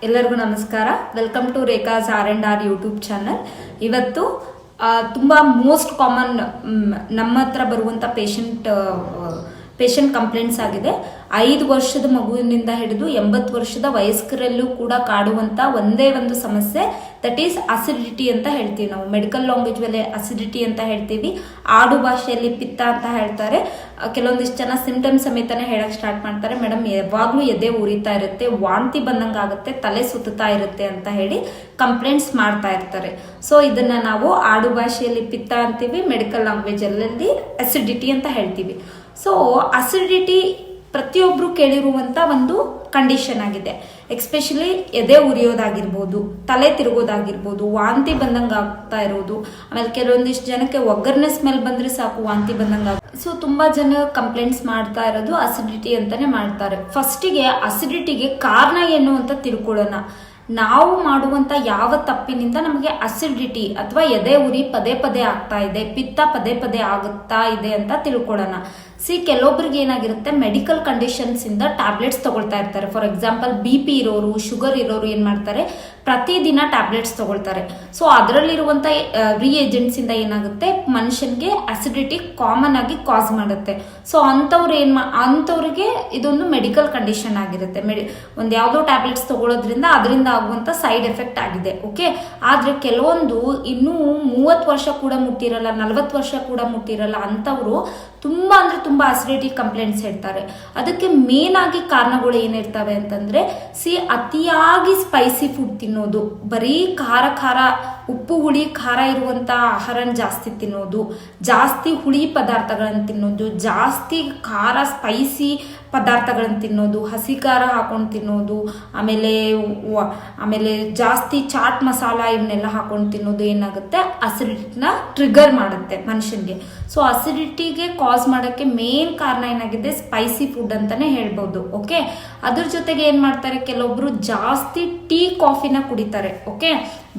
ಎಲ್ಲರಿಗೂ ನಮಸ್ಕಾರ. Welcome to Rekha's R&R YouTube channel. ಇವತ್ತು ತುಂಬ ಮೋಸ್ಟ್ ಕಾಮನ್ ನಮ್ಮ ಹತ್ರ ಬರುವಂಥ ಪೇಷಂಟ್ ಕಂಪ್ಲೇಂಟ್ಸ್ ಆಗಿದೆ. 5 ವರ್ಷದ ಮಗುವಿನಿಂದ ಹಿಡಿದು 80 ವರ್ಷದ ವಯಸ್ಕರಲ್ಲೂ ಕೂಡ ಕಾಡುವಂಥ ಒಂದೇ ಒಂದು ಸಮಸ್ಯೆ, ದಟ್ ಈಸ್ ಅಸಿಡಿಟಿ ಅಂತ ಹೇಳ್ತೀವಿ ನಾವು. ಮೆಡಿಕಲ್ ಲ್ಯಾಂಗ್ವೇಜ್ ಮೇಲೆ ಅಸಿಡಿಟಿ ಅಂತ ಹೇಳ್ತೀವಿ, ಆಡು ಭಾಷೆಯಲ್ಲಿ ಪಿತ್ತ ಅಂತ ಹೇಳ್ತಾರೆ. ಕೆಲವೊಂದಿಷ್ಟು ಜನ ಸಿಂಪ್ಟಮ್ಸ್ ಸಮೇತನೇ ಹೇಳಕ್ ಸ್ಟಾರ್ಟ್ ಮಾಡ್ತಾರೆ, ಮೇಡಮ್ ಯಾವಾಗ್ಲೂ ಎದೆ ಉರಿತಾ ಇರುತ್ತೆ, ವಾಂತಿ ಬಂದಂಗೆ ಆಗುತ್ತೆ, ತಲೆ ಸುತ್ತಾ ಇರುತ್ತೆ ಅಂತ ಹೇಳಿ ಕಂಪ್ಲೇಂಟ್ಸ್ ಮಾಡ್ತಾ ಇರ್ತಾರೆ. ಸೊ ಇದನ್ನ ನಾವು ಆಡು ಭಾಷೆಯಲ್ಲಿ ಪಿತ್ತ ಅಂತೀವಿ, ಮೆಡಿಕಲ್ ಲ್ಯಾಂಗ್ವೇಜ್ ಅಲ್ಲಿ ಅಸಿಡಿಟಿ ಅಂತ ಹೇಳ್ತೀವಿ. ಸೊ ಅಸಿಡಿಟಿ ಪ್ರತಿಯೊಬ್ರು ಕೇಳಿರುವಂತ ಒಂದು ಕಂಡೀಷನ್ ಆಗಿದೆ. ಎಕ್ಸ್ಪೆಷಲಿ ಎದೆ ಉರಿಯೋದಾಗಿರ್ಬೋದು, ತಲೆ ತಿರುಗೋದಾಗಿರ್ಬೋದು, ವಾಂತಿ ಬಂದಂಗೆ ಆಗ್ತಾ ಇರೋದು, ಆಮೇಲೆ ಕೆಲವೊಂದಿಷ್ಟು ಜನಕ್ಕೆ ಒಗ್ಗರಣೆ ಸ್ಮೆಲ್ ಬಂದ್ರೆ ಸಾಕು ವಾಂತಿ ಬಂದಂಗೆ. ಸೊ ತುಂಬಾ ಜನ ಕಂಪ್ಲೇಂಟ್ಸ್ ಮಾಡ್ತಾ ಇರೋದು ಅಸಿಡಿಟಿ ಅಂತಾನೆ ಮಾಡ್ತಾರೆ. ಫಸ್ಟಿಗೆ ಅಸಿಡಿಟಿಗೆ ಕಾರಣ ಏನು ಅಂತ ತಿಳ್ಕೊಳ್ಳೋಣ. ನಾವು ಮಾಡುವಂತ ಯಾವ ತಪ್ಪಿನಿಂದ ನಮಗೆ ಅಸಿಡಿಟಿ ಅಥವಾ ಎದೆ ಉರಿ ಪದೇ ಪದೇ ಆಗ್ತಾ ಇದೆ, ಪಿತ್ತ ಪದೇ ಪದೇ ಆಗುತ್ತಾ ಇದೆ ಅಂತ ತಿಳ್ಕೊಳ್ಳೋಣ. ಕೆಲವೊಬ್ರಿಗೆ ಏನಾಗಿರುತ್ತೆ, ಮೆಡಿಕಲ್ ಕಂಡೀಷನ್ಸ್ ಇಂದ ಟ್ಯಾಬ್ಲೆಟ್ಸ್ ತಗೊಳ್ತಾ ಇರ್ತಾರೆ. ಫಾರ್ ಎಕ್ಸಾಂಪಲ್ BP ಇರೋರು, ಶುಗರ್ ಇರೋರು ಏನ್ ಮಾಡ್ತಾರೆ, ಪ್ರತಿದಿನ ಟ್ಯಾಬ್ಲೆಟ್ಸ್ ತಗೊಳ್ತಾರೆ. ಸೊ ಅದರಲ್ಲಿರುವಂತ ರಿಏಜೆಂಟ್ಸ್ ಇಂದ ಏನಾಗುತ್ತೆ, ಮನುಷ್ಯನ್ಗೆ ಅಸಿಡಿಟಿ ಕಾಮನ್ ಆಗಿ ಕಾಸ್ ಮಾಡುತ್ತೆ. ಸೊ ಅಂತವ್ರಿಗೆ ಇದೊಂದು ಮೆಡಿಕಲ್ ಕಂಡೀಷನ್ ಆಗಿರುತ್ತೆ. ಒಂದ್ ಯಾವ್ದೋ ಟ್ಯಾಬ್ಲೆಟ್ಸ್ ತಗೊಳ್ಳೋದ್ರಿಂದ ಅದರಿಂದ ಆಗುವಂತ ಸೈಡ್ ಎಫೆಕ್ಟ್ ಆಗಿದೆ. ಓಕೆ, ಆದ್ರೆ ಕೆಲವೊಂದು ಇನ್ನೂ 30 ವರ್ಷ ಕೂಡ ಮುಟ್ಟಿರಲ್ಲ, 40 ವರ್ಷ ಕೂಡ ಮುಟ್ಟಿರಲ್ಲ ಅಂತವ್ರು ತುಂಬಾ ಅಸಿಡಿಟಿ ಕಂಪ್ಲೇಂಟ್ಸ್ ಹೇಳ್ತಾರೆ. ಅದಕ್ಕೆ ಮೇನ್ ಆಗಿ ಕಾರಣಗಳು ಏನಿರ್ತವೆ ಅಂತಂದ್ರೆ, ಅತಿಯಾಗಿ ಸ್ಪೈಸಿ ಫುಡ್ ತಿನ್ನೋದು, ಬರೀ ಖಾರ ಉಪ್ಪು ಹುಳಿ ಖಾರ ಇರುವಂತ ಆಹಾರನ ಜಾಸ್ತಿ ತಿನ್ನೋದು, ಜಾಸ್ತಿ ಹುಳಿ ಪದಾರ್ಥಗಳನ್ನು ತಿನ್ನೋದು, ಜಾಸ್ತಿ ಖಾರ ಸ್ಪೈಸಿ ಪದಾರ್ಥಗಳನ್ನು ತಿನ್ನೋದು, ಹಸಿ ಖಾರ ಹಾಕೊಂಡು ತಿನ್ನೋದು, ಆಮೇಲೆ ಜಾಸ್ತಿ ಚಾಟ್ ಮಸಾಲ ಇವನ್ನೆಲ್ಲ ಹಾಕೊಂಡು ತಿನ್ನೋದು ಏನಾಗುತ್ತೆ, ಅಸಿಡಿಟಿನ ಟ್ರಿಗರ್ ಮಾಡುತ್ತೆ ಮನುಷ್ಯನ್ಗೆ. ಸೊ ಅಸಿಡಿಟಿಗೆ ಕಾಸ್ ಮಾಡೋಕ್ಕೆ ಮೇನ್ ಕಾರಣ ಏನಾಗಿದೆ, ಸ್ಪೈಸಿ ಫುಡ್ ಅಂತಾನೆ ಹೇಳ್ಬೋದು. ಓಕೆ, ಅದ್ರ ಜೊತೆಗೆ ಏನ್ ಮಾಡ್ತಾರೆ, ಕೆಲವೊಬ್ರು ಜಾಸ್ತಿ ಟೀ ಕಾಫಿನ ಕುಡಿತಾರೆ. ಓಕೆ,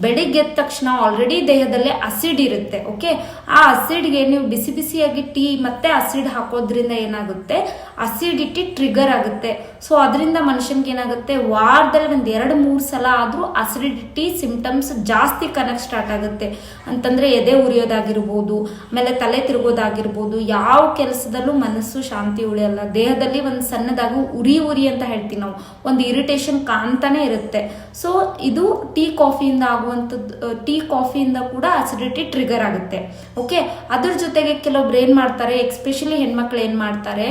ಬೆಳಿಗ್ಗೆ ಎದ್ದ ತಕ್ಷಣ ಆಲ್ರೆಡಿ ದೇಹದಲ್ಲಿ ಅಸಿಡ್ ಇರುತ್ತೆ. ಓಕೆ, ಆ ಅಸಿಡ್ಗೆ ನೀವು ಬಿಸಿ ಬಿಸಿಯಾಗಿ ಟೀ ಮತ್ತೆ ಅಸಿಡ್ ಹಾಕೋದ್ರಿಂದ ಏನಾಗುತ್ತೆ, ಅಸಿಡಿಟಿ ಟ್ರಿಗರ್ ಆಗುತ್ತೆ. ಸೊ ಅದರಿಂದ ಮನುಷ್ಯನ್ಗೆ ಏನಾಗುತ್ತೆ, ವಾರದಲ್ಲಿ 1-2-3 ಸಲ ಆದ್ರೂ ಅಸಿಡಿಟಿ ಸಿಂಪ್ಟಮ್ಸ್ ಜಾಸ್ತಿ ಕನಕ್ ಸ್ಟಾರ್ಟ್ ಆಗುತ್ತೆ. ಅಂತಂದ್ರೆ ಎದೆ ಉರಿಯೋದಾಗಿರ್ಬೋದು, ಆಮೇಲೆ ತಲೆ ತಿರುಗೋದಾಗಿರ್ಬೋದು, ಯಾವ ಕೆಲಸದಲ್ಲೂ ಮನಸ್ಸು ಶಾಂತಿ ಉಳಿಯಲ್ಲ, ದೇಹದಲ್ಲಿ ಒಂದು ಸಣ್ಣದಾಗಿ ಉರಿ ಅಂತ ಹೇಳ್ತೀವಿ ನಾವು, ಒಂದು ಇರಿಟೇಷನ್ ಕಾಣ್ತಾನೆ ಇರುತ್ತೆ. ಸೊ ಇದು ಟೀ ಕಾಫಿಯಿಂದ ಕೂಡ ಅಸಿಡಿಟಿ ಟ್ರಿಗರ್ ಆಗುತ್ತೆ. ಓಕೆ, ಅದ್ರ ಜೊತೆಗೆ ಕೆಲವೊಬ್ರು ಏನ್ ಮಾಡ್ತಾರೆ, ಎಕ್ಸ್ಪೆಷಲಿ ಹೆಣ್ಮಕ್ಳು ಏನ್ ಮಾಡ್ತಾರೆ,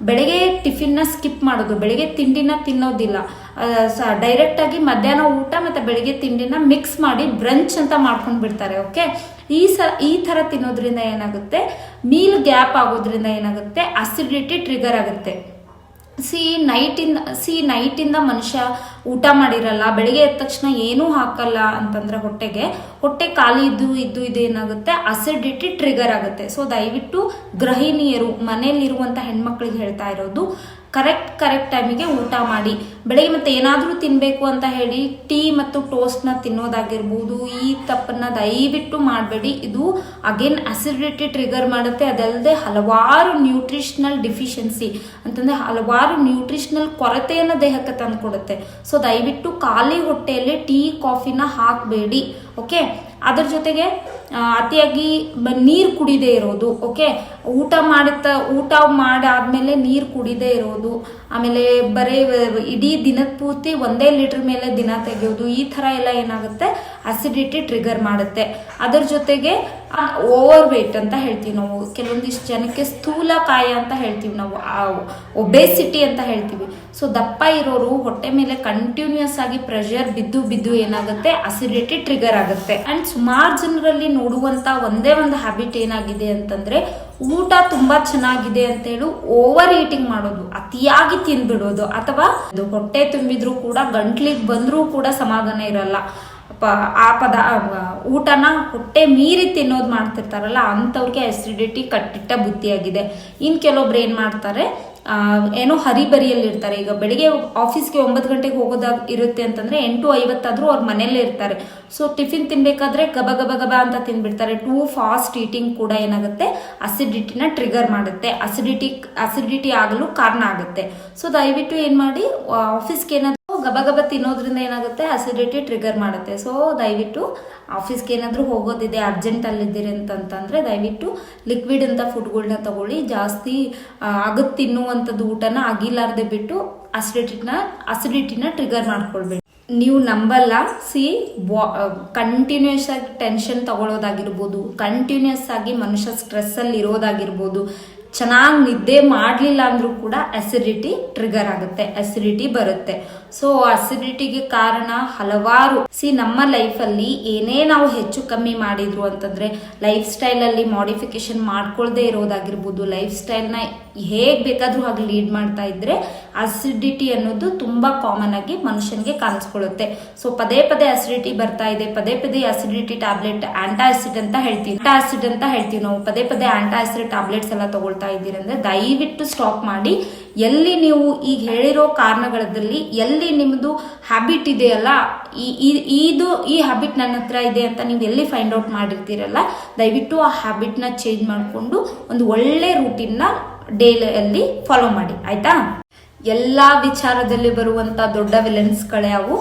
ಬೆಳಗ್ಗೆ ಟಿಫಿನ್ ನ ಸ್ಕಿಪ್ ಮಾಡೋದು, ಬೆಳಗ್ಗೆ ತಿಂಡಿನ ತಿನ್ನೋದಿಲ್ಲ, ಡೈರೆಕ್ಟ್ ಆಗಿ ಮಧ್ಯಾಹ್ನ ಊಟ ಮತ್ತೆ ಬೆಳಗ್ಗೆ ತಿಂಡಿನ ಮಿಕ್ಸ್ ಮಾಡಿ ಬ್ರಂಚ್ ಅಂತ ಮಾಡ್ಕೊಂಡ್ ಬಿಡ್ತಾರೆ. ಓಕೆ, ಈ ತರ ತಿನ್ನೋದ್ರಿಂದ ಏನಾಗುತ್ತೆ, ಮೀಲ್ ಗ್ಯಾಪ್ ಆಗೋದ್ರಿಂದ ಏನಾಗುತ್ತೆ, ಅಸಿಡಿಟಿ ಟ್ರಿಗರ್ ಆಗುತ್ತೆ. ನೈಟಿಂದ ಮನುಷ್ಯ ಊಟ ಮಾಡಿರಲ್ಲ, ಬೆಳಿಗ್ಗೆ ಎದ್ದ ತಕ್ಷಣ ಏನೂ ಹಾಕಲ್ಲ ಅಂತಂದ್ರೆ ಹೊಟ್ಟೆ ಖಾಲಿ ಇದ್ದು ಏನಾಗುತ್ತೆ, ಅಸಿಡಿಟಿ ಟ್ರಿಗರ್ ಆಗುತ್ತೆ. ಸೊ ದಯವಿಟ್ಟು ಗೃಹಿಣಿಯರು, ಮನೆಯಲ್ಲಿರುವಂತ ಹೆಣ್ಮಕ್ಳಿಗೆ ಹೇಳ್ತಾ ಇರೋದು, ಕರೆಕ್ಟ್ ಟೈಮಿಗೆ ಊಟ ಮಾಡಿ. ಬೆಳಗ್ಗೆ ಮತ್ತೆ ಏನಾದ್ರೂ ತಿನ್ಬೇಕು ಅಂತ ಹೇಳಿ ಟೀ ಮತ್ತು ಟೋಸ್ಟ್ ನ ತಿನ್ನೋದಾಗಿರ್ಬೋದು, ಈ ತಪ್ಪನ್ನ ದಯವಿಟ್ಟು ಮಾಡಬೇಡಿ. ಇದು ಅಗೇನ್ ಅಸಿಡಿಟಿ ಟ್ರಿಗರ್ ಮಾಡುತ್ತೆ. ಅದಲ್ಲದೆ ಹಲವಾರು ನ್ಯೂಟ್ರಿಷನಲ್ ಡಿಫಿಷಿಯನ್ಸಿ ಅಂತಂದ್ರೆ ಹಲವಾರು ನ್ಯೂಟ್ರಿಷನಲ್ ಕೊರತೆಯನ್ನ ದೇಹಕ್ಕೆ ತಂದು ಕೊಡುತ್ತೆ. ಸೊ ದಯವಿಟ್ಟು ಖಾಲಿ ಹೊಟ್ಟೆಯಲ್ಲಿ ಟೀ ಕಾಫಿನ ಹಾಕಬೇಡಿ. ಓಕೆ, ಅದ್ರ ಜೊತೆಗೆ ಅತಿಯಾಗಿ ನೀರು ಕುಡಿದೇ ಇರೋದು. ಓಕೆ, ಊಟ ಮಾಡಾದ್ಮೇಲೆ ನೀರು ಕುಡಿದೇ ಇರೋದು, ಆಮೇಲೆ ಬರೀ ಇಡೀ ದಿನದ ಪೂರ್ತಿ 1 ಲೀಟರ್ ಮೇಲೆ ದಿನ ತೆಗೆಯೋದು, ಈ ತರ ಎಲ್ಲ ಏನಾಗುತ್ತೆ, ಅಸಿಡಿಟಿ ಟ್ರಿಗರ್ ಮಾಡುತ್ತೆ. ಅದರ ಜೊತೆಗೆ ಓವರ್ ವೇಟ್ ಅಂತ ಹೇಳ್ತೀವಿ ನಾವು, ಕೆಲವೊಂದಿಷ್ಟು ಜನಕ್ಕೆ ಸ್ಥೂಲಕಾಯ ಅಂತ ಹೇಳ್ತೀವಿ ನಾವು, ಒಬೇಸಿಟಿ ಅಂತ ಹೇಳ್ತೀವಿ. ಸೊ ದಪ್ಪ ಇರೋರು ಹೊಟ್ಟೆ ಮೇಲೆ ಕಂಟಿನ್ಯೂಸ್ ಆಗಿ ಪ್ರೆಷರ್ ಬಿದ್ದು ಏನಾಗುತ್ತೆ, ಅಸಿಡಿಟಿ ಟ್ರಿಗರ್ ಆಗುತ್ತೆ. ಅಂಡ್ ಸುಮಾರು ಜನರಲ್ಲಿ ನೋಡುವಂತ ಒಂದೇ ಒಂದು ಹ್ಯಾಬಿಟ್ ಏನಾಗಿದೆ ಅಂತಂದ್ರೆ, ಊಟ ತುಂಬಾ ಚೆನ್ನಾಗಿದೆ ಅಂತ ಹೇಳಿ ಓವರ್ ಈಟಿಂಗ್ ಮಾಡೋದು, ಅತಿಯಾಗಿ ತಿಂದ್ಬಿಡೋದು, ಅಥವಾ ಹೊಟ್ಟೆ ತುಂಬಿದ್ರು ಕೂಡ ಗಂಟ್ಲಿಗೆ ಬಂದ್ರೂ ಕೂಡ ಸಮಾಧಾನ ಇರಲ್ಲ, ಊಟನ ಹೊಟ್ಟೆ ಮೀರಿ ತಿನ್ನೋದು ಮಾಡ್ತಿರ್ತಾರಲ್ಲ, ಅಂತವ್ರಿಗೆ ಅಸಿಡಿಟಿ ಕಟ್ಟಿಟ್ಟ ಬುದ್ಧಿಯಾಗಿದೆ. ಇನ್ ಕೆಲವೊಬ್ರು ಏನ್ ಮಾಡ್ತಾರೆ, ಏನೋ ಹರಿಬರಿಯಲ್ಲಿ ಇರ್ತಾರೆ. ಈಗ ಬೆಳಿಗ್ಗೆ ಆಫೀಸ್ಗೆ 9 ಗಂಟೆಗೆ ಹೋಗೋದಾಗ ಇರುತ್ತೆ ಅಂತಂದ್ರೆ 8:50 ಆದ್ರೂ ಅವ್ರ ಮನೇಲೇ ಇರ್ತಾರೆ. ಸೊ ಟಿಫಿನ್ ತಿನ್ಬೇಕಾದ್ರೆ ಗಬ ಅಂತ ತಿನ್ಬಿಡ್ತಾರೆ. ಟೂ ಫಾಸ್ಟ್ ಈಟಿಂಗ್ ಕೂಡ ಏನಾಗುತ್ತೆ, ಅಸಿಡಿಟಿನ ಟ್ರಿಗರ್ ಮಾಡುತ್ತೆ, ಅಸಿಡಿಟಿ ಆಗಲು ಕಾರಣ ಆಗುತ್ತೆ. ಸೊ ದಯವಿಟ್ಟು ಏನ್ ಮಾಡಿ, ಆಫೀಸ್ಗೆ ಏನಾದ್ರು ಗಬಗಬ ತಿನ್ನೋದ್ರಿಂದ ಏನಾಗುತ್ತೆ, ಅಸಿಡಿಟಿ ಟ್ರಿಗರ್ ಮಾಡುತ್ತೆ. ಸೊ ದಯವಿಟ್ಟು ಆಫೀಸ್ಗೆ ಏನಾದರೂ ಹೋಗೋದಿದೆ, ಅರ್ಜೆಂಟಲ್ಲಿದ್ದೀರಿ ಅಂತಂತಂದರೆ ದಯವಿಟ್ಟು ಲಿಕ್ವಿಡ್ ಅಂತ ಫುಡ್ಗಳನ್ನ ತಗೊಳ್ಳಿ. ಜಾಸ್ತಿ ಆಗಕ್ಕೆ ತಿನ್ನುವಂಥದ್ದು ಊಟನ ಅಗಿಲಾರ್ದೆ ಬಿಟ್ಟು ಅಸಿಡಿಟಿನ ಟ್ರಿಗರ್ ಮಾಡ್ಕೊಳ್ಬೇಡಿ. ನೀವು ನಂಬಲ್ಲ, ಕಂಟಿನ್ಯೂಸ್ ಆಗಿ ಟೆನ್ಷನ್ ತಗೊಳ್ಳೋದಾಗಿರ್ಬೋದು, ಕಂಟಿನ್ಯೂಸ್ ಆಗಿ ಮನುಷ್ಯ ಸ್ಟ್ರೆಸ್ಸಲ್ಲಿ ಇರೋದಾಗಿರ್ಬೋದು, ಚೆನ್ನಾಗಿ ನಿದ್ದೆ ಮಾಡಲಿಲ್ಲ ಅಂದರೂ ಕೂಡ ಅಸಿಡಿಟಿ ಟ್ರಿಗರ್ ಆಗುತ್ತೆ, ಅಸಿಡಿಟಿ ಬರುತ್ತೆ. ಸೊ ಅಸಿಡಿಟಿಗೆ ಕಾರಣ ಹಲವಾರು. ನಮ್ಮ ಲೈಫಲ್ಲಿ ಏನೇ ನಾವು ಹೆಚ್ಚು ಕಮ್ಮಿ ಮಾಡಿದ್ರು ಅಂತಂದರೆ, ಲೈಫ್ ಸ್ಟೈಲಲ್ಲಿ ಮಾಡಿಫಿಕೇಶನ್ ಮಾಡ್ಕೊಳ್ದೇ ಇರೋದಾಗಿರ್ಬೋದು, ಲೈಫ್ ಸ್ಟೈಲ್ನ ಹೇಗೆ ಬೇಕಾದರೂ ಹಾಗೆ ಲೀಡ್ ಮಾಡ್ತಾ ಇದ್ರೆ ಅಸಿಡಿಟಿ ಅನ್ನೋದು ತುಂಬ ಕಾಮನ್ ಆಗಿ ಮನುಷ್ಯನಿಗೆ ಕಾಣಿಸ್ಕೊಳ್ಳುತ್ತೆ. ಸೊ ಪದೇ ಪದೇ ಅಸಿಡಿಟಿ ಬರ್ತಾ ಇದೆ, ಪದೇ ಪದೇ ಅಸಿಡಿಟಿ ಟ್ಯಾಬ್ಲೆಟ್ ಆಂಟಾಸಿಡ್ ಅಂತ ಹೇಳ್ತೀವಿ ನಾವು, ಪದೇ ಪದೇ ಆಂಟಾಸಿಡ್ ಟ್ಯಾಬ್ಲೆಟ್ಸ್ ಎಲ್ಲ ತಗೊಳ್ತಾ ಇದ್ದೀರಿ ಅಂದರೆ ದಯವಿಟ್ಟು ಸ್ಟಾಪ್ ಮಾಡಿ. ಎಲ್ಲಿ ನೀವು ಈಗ ಹೇಳಿರೋ ಕಾರಣಗಳಲ್ಲಿ ಎಲ್ಲಿ ನಿಮ್ಮದು ಹ್ಯಾಬಿಟ್ ಇದೆಯಲ್ಲ, ಈ ಹ್ಯಾಬಿಟ್ ನನ್ನ ಹತ್ರ ಇದೆ ಅಂತ ನೀವು ಎಲ್ಲಿ ಫೈಂಡ್ ಔಟ್ ಮಾಡಿರ್ತೀರಲ್ಲ, ದಯವಿಟ್ಟು ಆ ಹ್ಯಾಬಿಟ್ನ ಚೇಂಜ್ ಮಾಡಿಕೊಂಡು ಒಂದು ಒಳ್ಳೆ ರೂಟೀನ್ನ ಡೇಲಿ ಫಾಲೋ ಮಾಡಿ, ಆಯ್ತಾ. ಎಲ್ಲ ವಿಚಾರದಲ್ಲಿ ಬರುವಂಥ ದೊಡ್ಡ ವಿಲನ್ಸ್ಗಳೇ ಅವು.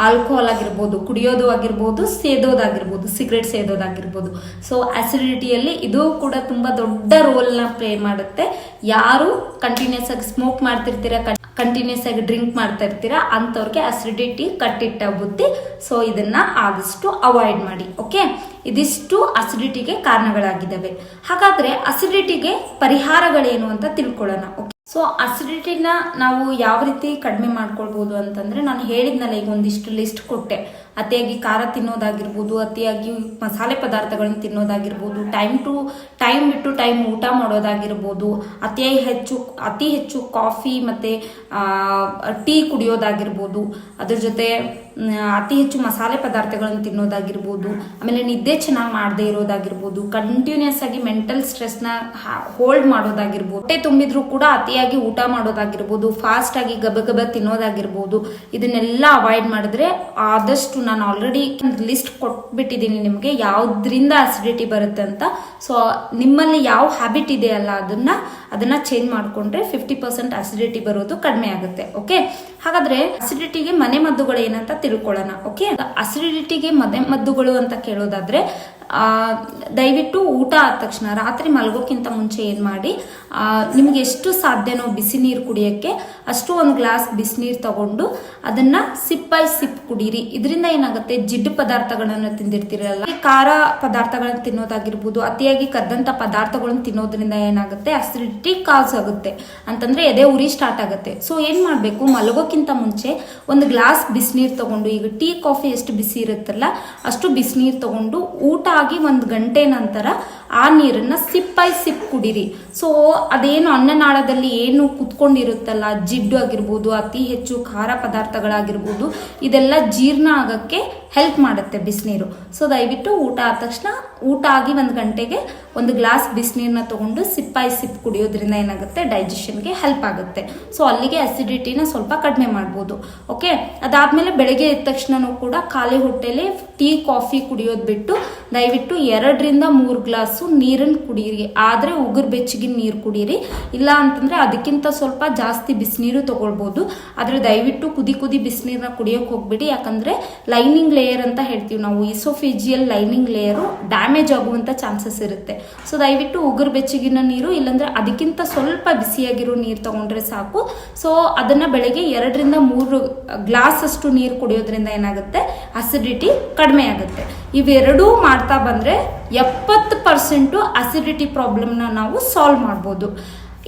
ಆಲ್ಕೋಹಾಲ್ ಆಗಿರ್ಬೋದು, ಕುಡಿಯೋದು ಆಗಿರ್ಬೋದು, ಸೇದೋದಾಗಿರ್ಬೋದು, ಸಿಗರೇಟ್ ಸೇದೋದಾಗಿರ್ಬೋದು. ಸೊ ಅಸಿಡಿಟಿಯಲ್ಲಿ ಇದು ಕೂಡ ತುಂಬ ದೊಡ್ಡ ರೋಲ್ನ ಪ್ಲೇ ಮಾಡುತ್ತೆ. ಯಾರು ಕಂಟಿನ್ಯೂಸ್ ಆಗಿ ಸ್ಮೋಕ್ ಮಾಡ್ತಿರ್ತೀರ, ಕಂಟಿನ್ಯೂಸ್ ಆಗಿ ಡ್ರಿಂಕ್ ಮಾಡ್ತಾ ಇರ್ತೀರಾ ಅಂಥವ್ರಿಗೆ ಅಸಿಡಿಟಿ ಕಟ್ಟಿಟ್ಟ ಬುದ್ಧಿ. ಸೊ ಇದನ್ನ ಆದಷ್ಟು ಅವಾಯ್ಡ್ ಮಾಡಿ. ಓಕೆ, ಇದಿಷ್ಟು ಅಸಿಡಿಟಿಗೆ ಕಾರಣಗಳಾಗಿದ್ದಾವೆ. ಹಾಗಾದ್ರೆ ಅಸಿಡಿಟಿಗೆ ಪರಿಹಾರಗಳೇನು ಅಂತ ತಿಳ್ಕೊಳ್ಳೋಣ. ಓಕೆ, ಸೊ ಅಸಿಡಿಟಿನ ನಾವು ಯಾವ ರೀತಿ ಕಡಿಮೆ ಮಾಡ್ಕೊಳ್ಬೋದು ಅಂತಂದ್ರೆ, ನಾನು ಹೇಳಿದ್ನಲ್ಲ ಈಗ ಒಂದಿಷ್ಟು ಲಿಸ್ಟ್ ಕೊಟ್ಟೆ. ಅತಿಯಾಗಿ ಖಾರ ತಿನ್ನೋದಾಗಿರ್ಬೋದು, ಅತಿಯಾಗಿ ಮಸಾಲೆ ಪದಾರ್ಥಗಳನ್ನ ತಿನ್ನೋದಾಗಿರ್ಬೋದು, ಟೈಮ್ ಬಿಟ್ಟು ಟೈಮ್ ಊಟ ಮಾಡೋದಾಗಿರ್ಬೋದು, ಅತಿ ಹೆಚ್ಚು ಕಾಫಿ ಮತ್ತೆ ಟೀ ಕುಡಿಯೋದಾಗಿರ್ಬೋದು, ಅದ್ರ ಜೊತೆ ಅತಿ ಹೆಚ್ಚು ಮಸಾಲೆ ಪದಾರ್ಥಗಳನ್ನು ತಿನ್ನೋದಾಗಿರ್ಬೋದು, ಆಮೇಲೆ ನಿದ್ದೆ ಚೆನ್ನಾಗಿ ಮಾಡದೇ ಇರೋದಾಗಿರ್ಬೋದು, ಕಂಟಿನ್ಯೂಸ್ ಆಗಿ ಮೆಂಟಲ್ ಸ್ಟ್ರೆಸ್ನ ಹೋಲ್ಡ್ ಮಾಡೋದಾಗಿರ್ಬೋದು, ಹೊಟ್ಟೆ ತುಂಬಿದ್ರೂ ಕೂಡ ಅತಿಯಾಗಿ ಊಟ ಮಾಡೋದಾಗಿರ್ಬೋದು, ಫಾಸ್ಟ್ ಆಗಿ ಗಬಗಬ ತಿನ್ನೋದಾಗಿರ್ಬೋದು, ಇದನ್ನೆಲ್ಲ ಅವಾಯ್ಡ್ ಮಾಡಿದ್ರೆ ಆದಷ್ಟು, ನಾನು ಆಲ್ರೆಡಿ ಲಿಸ್ಟ್ ಕೊಟ್ಬಿಟ್ಟಿದ್ದೀನಿ ನಿಮಗೆ ಯಾವ್ದ್ರಿಂದ ಅಸಿಡಿಟಿ ಬರುತ್ತೆ ಅಂತ. ಸೊ ನಿಮ್ಮಲ್ಲಿ ಯಾವ ಹ್ಯಾಬಿಟ್ ಇದೆಯಲ್ಲ ಅದನ್ನ ಚೇಂಜ್ ಮಾಡ್ಕೊಂಡ್ರೆ 50% ಅಸಿಡಿಟಿ ಬರೋದು ಕಡಿಮೆ ಆಗುತ್ತೆ. ಓಕೆ, ಹಾಗಾದ್ರೆ ಅಸಿಡಿಟಿಗೆ ಮನೆ ಮದ್ದುಗಳು ಏನಂತ ತಿಳ್ಕೊಳ್ಳೋಣ. ಓಕೆ, ಅಸಿಡಿಟಿಗೆ ಮನೆ ಮದ್ದುಗಳು ಅಂತ ಕೇಳೋದಾದ್ರೆ, ದಯವಿಟ್ಟು ಊಟ ಆದ ತಕ್ಷಣ ರಾತ್ರಿ ಮಲಗೋಕ್ಕಿಂತ ಮುಂಚೆ ಏನು ಮಾಡಿ, ನಿಮ್ಗೆ ಎಷ್ಟು ಸಾಧ್ಯನೋ ಬಿಸಿ ನೀರು ಕುಡಿಯೋಕ್ಕೆ ಅಷ್ಟು ಒಂದು ಗ್ಲಾಸ್ ಬಿಸಿನೀರು ತಗೊಂಡು ಅದನ್ನ ಸಿಪ್ ಬೈ ಸಿಪ್ ಕುಡೀರಿ. ಇದರಿಂದ ಏನಾಗುತ್ತೆ, ಜಿಡ್ಡು ಪದಾರ್ಥಗಳನ್ನು ತಿಂದಿರ್ತೀರಲ್ಲ, ಖಾರ ಪದಾರ್ಥಗಳನ್ನ ತಿನ್ನೋದಾಗಿರ್ಬೋದು, ಅತಿಯಾಗಿ ಕದ್ದಂತ ಪದಾರ್ಥಗಳನ್ನ ತಿನ್ನೋದ್ರಿಂದ ಏನಾಗುತ್ತೆ, ಅಸಿಡಿಟಿ ಕಾಸ್ ಆಗುತ್ತೆ. ಅಂತಂದ್ರೆ ಎದೆ ಉರಿ ಸ್ಟಾರ್ಟ್ ಆಗುತ್ತೆ. ಸೊ ಏನ್ ಮಾಡ್ಬೇಕು, ಮಲಗೋಕ್ಕಿಂತ ಮುಂಚೆ ಒಂದು ಗ್ಲಾಸ್ ಬಿಸಿನೀರು ತಗೊಂಡು, ಈಗ ಟೀ ಕಾಫಿ ಎಷ್ಟು ಬಿಸಿ ಇರುತ್ತಲ್ಲ ಅಷ್ಟು ಬಿಸಿನೀರು ತಗೊಂಡು ಊಟ ಆಗಿ 1 ಗಂಟೆ ನಂತರ ಆ ನೀರನ್ನ ಸಿಪ್ ಬೈ ಸಿಪ್ ಕುಡೀರಿ. ಸೊ ಅದೇನು ಅನ್ನನಾಳದಲ್ಲಿ ಏನು ಕುತ್ಕೊಂಡಿರುತ್ತಲ್ಲ, ಜಿಡ್ಡು ಆಗಿರ್ಬೋದು, ಅತಿ ಹೆಚ್ಚು ಖಾರ ಪದಾರ್ಥಗಳಾಗಿರ್ಬೋದು, ಇದೆಲ್ಲ ಜೀರ್ಣ ಆಗಕ್ಕೆ ಹೆಲ್ಪ್ ಮಾಡುತ್ತೆ ಬಿಸಿನೀರು. ಸೊ ದಯವಿಟ್ಟು ಊಟ ಆದ ತಕ್ಷಣ, ಊಟ ಆಗಿ 1 ಗಂಟೆಗೆ ಒಂದು ಗ್ಲಾಸ್ ಬಿಸಿನೀರನ್ನ ತಗೊಂಡು ಸಿಪ್ ಬೈ ಸಿಪ್ ಕುಡಿಯೋದ್ರಿಂದ ಏನಾಗುತ್ತೆ, ಡೈಜೆಷನ್ಗೆ ಹೆಲ್ಪ್ ಆಗುತ್ತೆ. ಸೊ ಅಲ್ಲಿಗೆ ಅಸಿಡಿಟಿನ ಸ್ವಲ್ಪ ಕಡಿಮೆ ಮಾಡ್ಬೋದು. ಓಕೆ, ಅದಾದ್ಮೇಲೆ ಬೆಳಗ್ಗೆ ಎದ್ದ ತಕ್ಷಣನೂ ಕೂಡ ಖಾಲಿ ಹೊಟ್ಟೆಲಿ ಟೀ ಕಾಫಿ ಕುಡಿಯೋದು ಬಿಟ್ಟು ದಯವಿಟ್ಟು 2 ರಿಂದ 3 ಗ್ಲಾಸು ನೀರನ್ನು ಕುಡೀರಿ. ಆದ್ರೆ ಉಗುರು ಬೆಚ್ಚಗಿನ ನೀರು ಕುಡೀರಿ. ಇಲ್ಲ ಅಂತಂದ್ರೆ ಅದಕ್ಕಿಂತ ಸ್ವಲ್ಪ ಜಾಸ್ತಿ ಬಿಸಿನೀರು ತಗೊಳ್ಬೋದು. ಆದ್ರೆ ದಯವಿಟ್ಟು ಕುದಿ ಬಿಸಿನೀರನ್ನ ಕುಡಿಯೋಕೆ ಹೋಗ್ಬಿಡಿ. ಯಾಕಂದ್ರೆ ಲೈನಿಂಗ್ ಲೇಯರ್ ಅಂತ ಹೇಳ್ತೀವಿ ನಾವು, ಇಸೋಫೇಜಿಯಲ್ ಲೈನಿಂಗ್ ಲೇಯರು ಡ್ಯಾಮೇಜ್ ಆಗುವಂತ ಚಾನ್ಸಸ್ ಇರುತ್ತೆ. ಸೊ ದಯವಿಟ್ಟು ಉಗುರು ಬೆಚ್ಚಗಿನ ನೀರು, ಇಲ್ಲಾಂದ್ರೆ ಅದಕ್ಕಿಂತ ಸ್ವಲ್ಪ ಬಿಸಿಯಾಗಿರೋ ನೀರು ತಗೊಂಡ್ರೆ ಸಾಕು. ಸೊ ಅದನ್ನ ಬೆಳಗ್ಗೆ 2 ರಿಂದ 3 ಗ್ಲಾಸ್ ಅಷ್ಟು ನೀರು ಕುಡಿಯೋದ್ರಿಂದ ಏನಾಗುತ್ತೆ, ಅಸಿಡಿಟಿ ಕಡಿಮೆ ಆಗುತ್ತೆ. ಇವೆರಡೂ ಮಾಡ್ತಾ ಬಂದ್ರೆ 70% ಅಸಿಡಿಟಿ ಪ್ರಾಬ್ಲಮ್ನ ನಾವು ಸಾಲ್ವ್ ಮಾಡ್ಬೋದು.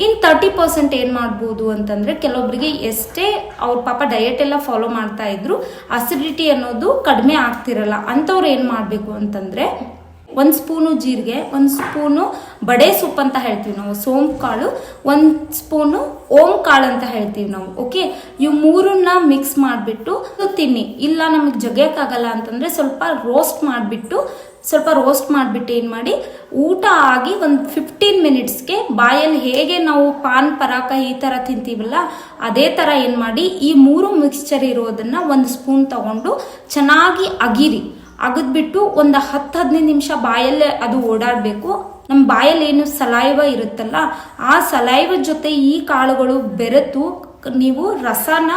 ಇನ್ನು 30% ಏನು ಮಾಡ್ಬೋದು ಅಂತಂದರೆ, ಕೆಲವೊಬ್ಬರಿಗೆ ಎಷ್ಟೇ ಅವ್ರ ಪಾಪ ಡಯಟ್ ಎಲ್ಲ ಫಾಲೋ ಮಾಡ್ತಾ ಇದ್ರು ಅಸಿಡಿಟಿ ಅನ್ನೋದು ಕಡಿಮೆ ಆಗ್ತಿರಲ್ಲ. ಅಂಥವ್ರು ಏನು ಮಾಡಬೇಕು ಅಂತಂದರೆ, 1 ಸ್ಪೂನು ಜೀರಿಗೆ, 1 ಸ್ಪೂನು ಬಡೆ ಸೊಪ್ಪು ಅಂತ ಹೇಳ್ತೀವಿ ನಾವು, ಸೋಂಪು ಕಾಳು, 1 ಸ್ಪೂನು ಓಂ ಕಾಳು ಅಂತ ಹೇಳ್ತೀವಿ ನಾವು. ಓಕೆ, ಇವು 3ನ್ನ ಮಿಕ್ಸ್ ಮಾಡಿಬಿಟ್ಟು ತಿನ್ನಿ. ಇಲ್ಲ ನಮಗೆ ಜಗಿಯೋಕ್ಕಾಗಲ್ಲ ಅಂತಂದರೆ ಸ್ವಲ್ಪ ರೋಸ್ಟ್ ಮಾಡಿಬಿಟ್ಟು ಏನು ಮಾಡಿ, ಊಟ ಆಗಿ ಒಂದು 15 ಮಿನಿಟ್ಸ್ಗೆ ಬಾಯಲ್ಲಿ ಹೇಗೆ ನಾವು ಪಾನ್ ಪರಾಕ ಈ ಥರ ತಿಂತೀವಲ್ಲ ಅದೇ ಥರ ಏನು ಮಾಡಿ, ಈ 3 ಮಿಕ್ಸ್ಚರ್ ಇರೋದನ್ನು 1 ಸ್ಪೂನ್ ತಗೊಂಡು ಚೆನ್ನಾಗಿ ಅಗದ್ಬಿಟ್ಟು ಒಂದು 10-15 ನಿಮಿಷ ಬಾಯಲ್ಲೇ ಅದು ಓಡಾಡಬೇಕು. ನಮ್ಮ ಬಾಯಲ್ಲಿ ಏನು ಸಲೈವ ಇರುತ್ತಲ್ಲ, ಆ ಸಲೈವ ಜೊತೆ ಈ ಕಾಳುಗಳು ಬೆರೆತು ನೀವು ರಸನ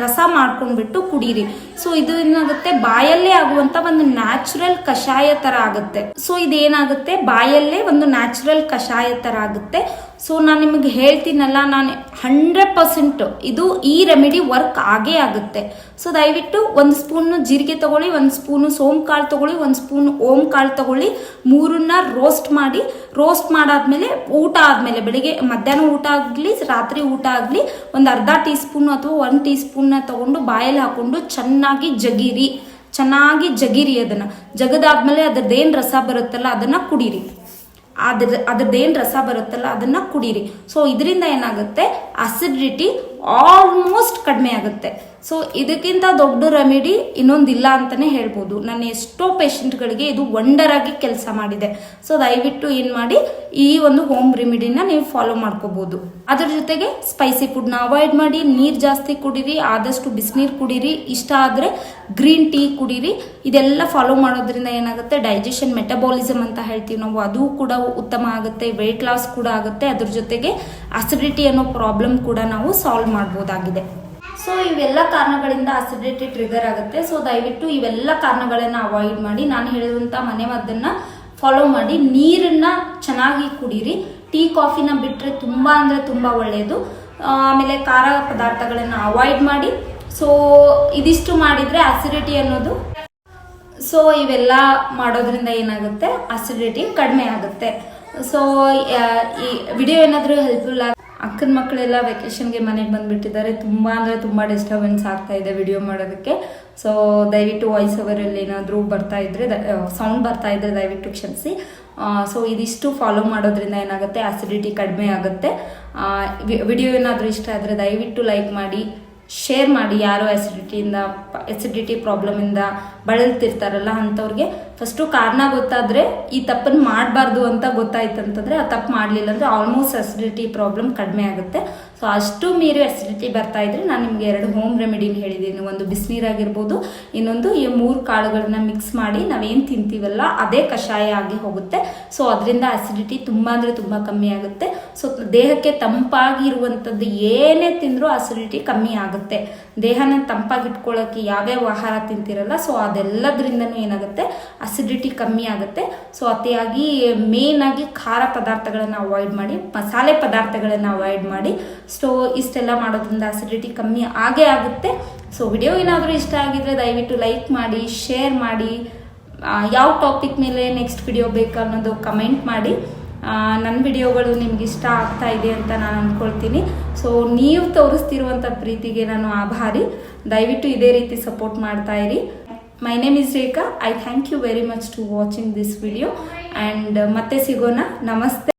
ರಸ ಮಾಡ್ಕೊಂಡ್ಬಿಟ್ಟು ಕುಡೀರಿ. ಸೊ ಇದು ಏನಾಗುತ್ತೆ, ಬಾಯಲ್ಲೇ ಆಗುವಂತ ಒಂದು ನ್ಯಾಚುರಲ್ ಕಷಾಯ ತರ ಆಗುತ್ತೆ. ಸೊ ಇದೇನಾಗುತ್ತೆ, ಬಾಯಲ್ಲೇ ಒಂದು ನ್ಯಾಚುರಲ್ ಕಷಾಯ ತರ ಆಗುತ್ತೆ. ಸೊ ನಾನು ನಿಮಗೆ ಹೇಳ್ತೀನಲ್ಲ, ನಾನು 100% ಇದು ಈ ರೆಮಿಡಿ ವರ್ಕ್ ಆಗೇ ಆಗುತ್ತೆ. ಸೊ ದಯವಿಟ್ಟು 1 ಸ್ಪೂನ್ ಜೀರಿಗೆ ತಗೊಳ್ಳಿ, 1 ಸ್ಪೂನ್ ಸೋಂಪು ಕಾಳು ತಗೊಳ್ಳಿ, 1 ಸ್ಪೂನ್ ಓಂ ಕಾಳು ತಗೊಳ್ಳಿ, 3ನ್ನ ರೋಸ್ಟ್ ಮಾಡಿ. ರೋಸ್ಟ್ ಮಾಡಾದ್ಮೇಲೆ ಊಟ ಆದ್ಮೇಲೆ, ಬೆಳಿಗ್ಗೆ ಮಧ್ಯಾಹ್ನ ಊಟ ಆಗಲಿ ರಾತ್ರಿ ಊಟ ಆಗಲಿ, ಒಂದು ಅರ್ಧ ಟೀ ಸ್ಪೂನ್ ಅಥವಾ 1 ಟೀ ಸ್ಪೂನ್ ತಗೊಂಡು ಬಾಯಲ್ಲಿ ಹಾಕೊಂಡು ಚೆನ್ನಾಗಿ ಜಗಿರಿ. ಅದನ್ನ ಜಗದಾದ್ಮೇಲೆ ಅದ್ರದ್ದೇನು ರಸ ಬರುತ್ತಲ್ಲ ಅದನ್ನ ಕುಡೀರಿ. ಅದ್ರದ್ದೇನು ರಸ ಬರುತ್ತಲ್ಲ ಅದನ್ನ ಕುಡೀರಿ. ಸೊ ಇದರಿಂದ ಏನಾಗುತ್ತೆ, ಅಸಿಡಿಟಿ ಆಲ್ಮೋಸ್ಟ್ ಕಡಿಮೆ ಆಗುತ್ತೆ. ಸೊ ಇದಕ್ಕಿಂತ ದೊಡ್ಡ ರೆಮಿಡಿ ಇನ್ನೊಂದಿಲ್ಲ ಅಂತಾನೆ ಹೇಳ್ಬೋದು. ನನ್ನ ಎಷ್ಟೋ ಪೇಷಂಟ್ಗಳಿಗೆ ಇದು ವಂಡರ್ ಆಗಿ ಕೆಲಸ ಮಾಡಿದೆ. ಸೊ ದಯವಿಟ್ಟು ಏನು ಮಾಡಿ, ಈ ಒಂದು ಹೋಮ್ ರೆಮಿಡಿನ ನೀವು ಫಾಲೋ ಮಾಡ್ಕೋಬಹುದು. ಅದ್ರ ಜೊತೆಗೆ ಸ್ಪೈಸಿ ಫುಡ್ನ ಅವಾಯ್ಡ್ ಮಾಡಿ, ನೀರು ಜಾಸ್ತಿ ಕುಡೀರಿ, ಆದಷ್ಟು ಬಿಸಿನೀರು ಕುಡೀರಿ, ಇಷ್ಟ ಆದರೆ ಗ್ರೀನ್ ಟೀ ಕುಡೀರಿ. ಇದೆಲ್ಲ ಫಾಲೋ ಮಾಡೋದ್ರಿಂದ ಏನಾಗುತ್ತೆ, ಡೈಜೆಷನ್ ಮೆಟಬಾಲಿಸಮ್ ಅಂತ ಹೇಳ್ತೀವಿ ನಾವು, ಅದು ಕೂಡ ಉತ್ತಮ ಆಗುತ್ತೆ, ವೆಯ್ಟ್ ಲಾಸ್ ಕೂಡ ಆಗುತ್ತೆ. ಅದ್ರ ಜೊತೆಗೆ ಅಸಿಡಿಟಿ ಅನ್ನೋ ಪ್ರಾಬ್ಲಮ್ ಕೂಡ ನಾವು ಸಾಲ್ವ್ ಮಾಡ್ಬೋದಾಗಿದೆ. ಸೊ ಇವೆಲ್ಲ ಕಾರಣಗಳಿಂದ ಅಸಿಡಿಟಿ ಟ್ರಿಗರ್ ಆಗುತ್ತೆ. ಸೊ ದಯವಿಟ್ಟು ಇವೆಲ್ಲ ಕಾರಣಗಳನ್ನ ಅವಾಯ್ಡ್ ಮಾಡಿ, ನಾನು ಹೇಳಿರುವಂತ ಮನೆಮದ್ದನ್ನ ಫಾಲೋ ಮಾಡಿ, ನೀರನ್ನ ಚೆನ್ನಾಗಿ ಕುಡೀರಿ. ಟೀ ಕಾಫಿನ ಬಿಟ್ಟರೆ ತುಂಬಾ ಅಂದ್ರೆ ತುಂಬಾ ಒಳ್ಳೆಯದು. ಆಮೇಲೆ ಖಾರ ಪದಾರ್ಥಗಳನ್ನ ಅವಾಯ್ಡ್ ಮಾಡಿ. ಸೊ ಇದಿಷ್ಟು ಮಾಡಿದ್ರೆ ಅಸಿಡಿಟಿ ಅನ್ನೋದು, ಸೊ ಇವೆಲ್ಲ ಮಾಡೋದ್ರಿಂದ ಏನಾಗುತ್ತೆ, ಅಸಿಡಿಟಿ ಕಡಿಮೆ ಆಗುತ್ತೆ. ಸೊ ಈ ವಿಡಿಯೋ ಏನಾದರೂ ಹೆಲ್ಪ್ಫುಲ್ ಅಕ್ಕನ ಮಕ್ಕಳೆಲ್ಲ ವೆಕೇಶನ್ಗೆ ಮನೆಗೆ ಬಂದುಬಿಟ್ಟಿದ್ದಾರೆ. ತುಂಬ ಅಂದರೆ ತುಂಬ ಡಿಸ್ಟರ್ಬೆನ್ಸ್ ಆಗ್ತಾ ಇದೆ ವಿಡಿಯೋ ಮಾಡೋದಕ್ಕೆ. ಸೊ ದಯವಿಟ್ಟು ವಾಯ್ಸ್ ಓವರಲ್ಲಿ ಏನಾದರೂ ಸೌಂಡ್ ಬರ್ತಾ ಇದ್ರೆ ದಯವಿಟ್ಟು ಕ್ಷಮಿಸಿ. ಸೊ ಇದಿಷ್ಟು ಫಾಲೋ ಮಾಡೋದ್ರಿಂದ ಏನಾಗುತ್ತೆ, ಅಸಿಡಿಟಿ ಕಡಿಮೆ ಆಗುತ್ತೆ. ವಿಡಿಯೋ ಏನಾದರೂ ಇಷ್ಟ ಆದರೆ ದಯವಿಟ್ಟು ಲೈಕ್ ಮಾಡಿ, ಶೇರ್ ಮಾಡಿ. ಯಾರೋ ಎಸಿಡಿಟಿ ಪ್ರಾಬ್ಲಮಿಂದ ಬಳಲ್ತಿರ್ತಾರಲ್ಲ ಅಂಥವ್ರಿಗೆ ಫಸ್ಟು ಕಾರಣ ಗೊತ್ತಾದರೆ, ಈ ತಪ್ಪನ್ನು ಮಾಡಬಾರ್ದು ಅಂತ ಗೊತ್ತಾಯ್ತಂತಂದರೆ, ಆ ತಪ್ಪು ಮಾಡಲಿಲ್ಲ ಅಂದರೆ ಆಲ್ಮೋಸ್ಟ್ ಅಸಿಡಿಟಿ ಪ್ರಾಬ್ಲಮ್ ಕಡಿಮೆ ಆಗುತ್ತೆ. ಸೊ ಅಷ್ಟು ಮೀರಿ ಅಸಿಡಿಟಿ ಬರ್ತಾ ಇದ್ರೆ ನಾನು ನಿಮಗೆ 2 ಹೋಮ್ ರೆಮಿಡಿನ ಹೇಳಿದ್ದೀನಿ. ಒಂದು ಬಿಸಿನೀರಾಗಿರ್ಬೋದು, ಇನ್ನೊಂದು ಈ 3 ಕಾಳುಗಳನ್ನ ಮಿಕ್ಸ್ ಮಾಡಿ ನಾವೇನು ತಿಂತೀವಲ್ಲ ಅದೇ ಕಷಾಯ ಆಗಿ ಹೋಗುತ್ತೆ. ಸೊ ಅದರಿಂದ ಅಸಿಡಿಟಿ ತುಂಬ ಅಂದರೆ ತುಂಬ ಕಮ್ಮಿ ಆಗುತ್ತೆ. ಸೊ ದೇಹಕ್ಕೆ ತಂಪಾಗಿರುವಂಥದ್ದು ಏನೇ ತಿಂದರೂ ಅಸಿಡಿಟಿ ಕಮ್ಮಿ ಆಗುತ್ತೆ. ದೇಹನ ತಂಪಾಗಿಟ್ಕೊಳ್ಳೋಕ್ಕೆ ಯಾವ್ಯಾವ ಆಹಾರ ತಿಂತಿರಲ್ಲ, ಸೊ ಅದೆಲ್ಲದ್ರಿಂದನೂ ಏನಾಗುತ್ತೆ, ಅಸಿಡಿಟಿ ಕಮ್ಮಿ ಆಗುತ್ತೆ. ಸೊ ಅತಿಯಾಗಿ ಮೇನ್ ಆಗಿ ಖಾರ ಪದಾರ್ಥಗಳನ್ನು ಅವಾಯ್ಡ್ ಮಾಡಿ, ಮಸಾಲೆ ಪದಾರ್ಥಗಳನ್ನು ಅವಾಯ್ಡ್ ಮಾಡಿ. ಸೊ ಇಷ್ಟೆಲ್ಲ ಮಾಡೋದ್ರಿಂದ ಅಸಿಡಿಟಿ ಕಮ್ಮಿ ಆಗೇ ಆಗುತ್ತೆ. ಸೊ ವಿಡಿಯೋ ಏನಾದರೂ ಇಷ್ಟ ಆಗಿದ್ರೆ ದಯವಿಟ್ಟು ಲೈಕ್ ಮಾಡಿ, ಶೇರ್ ಮಾಡಿ. ಯಾವ ಟಾಪಿಕ್ ಮೇಲೆ ನೆಕ್ಸ್ಟ್ ವಿಡಿಯೋ ಬೇಕು ಅನ್ನೋದು ಕಮೆಂಟ್ ಮಾಡಿ. ನನ್ನ ವಿಡಿಯೋಗಳು ನಿಮ್ಗೆ ಇಷ್ಟ ಆಗ್ತಾ ಇದೆ ಅಂತ ನಾನು ಅಂದ್ಕೊಳ್ತೀನಿ. ಸೊ ನೀವು ತೋರಿಸ್ತಿರುವಂಥ ಪ್ರೀತಿಗೆ ನಾನು ಆಭಾರಿ. ದಯವಿಟ್ಟು ಇದೇ ರೀತಿ ಸಪೋರ್ಟ್ ಮಾಡ್ತಾ ಇರಿ. My name is Rekha. I thank you very much to watching this video. And ಮತ್ತೆ ಸಿಗೋಣ. ನಮಸ್ತೆ.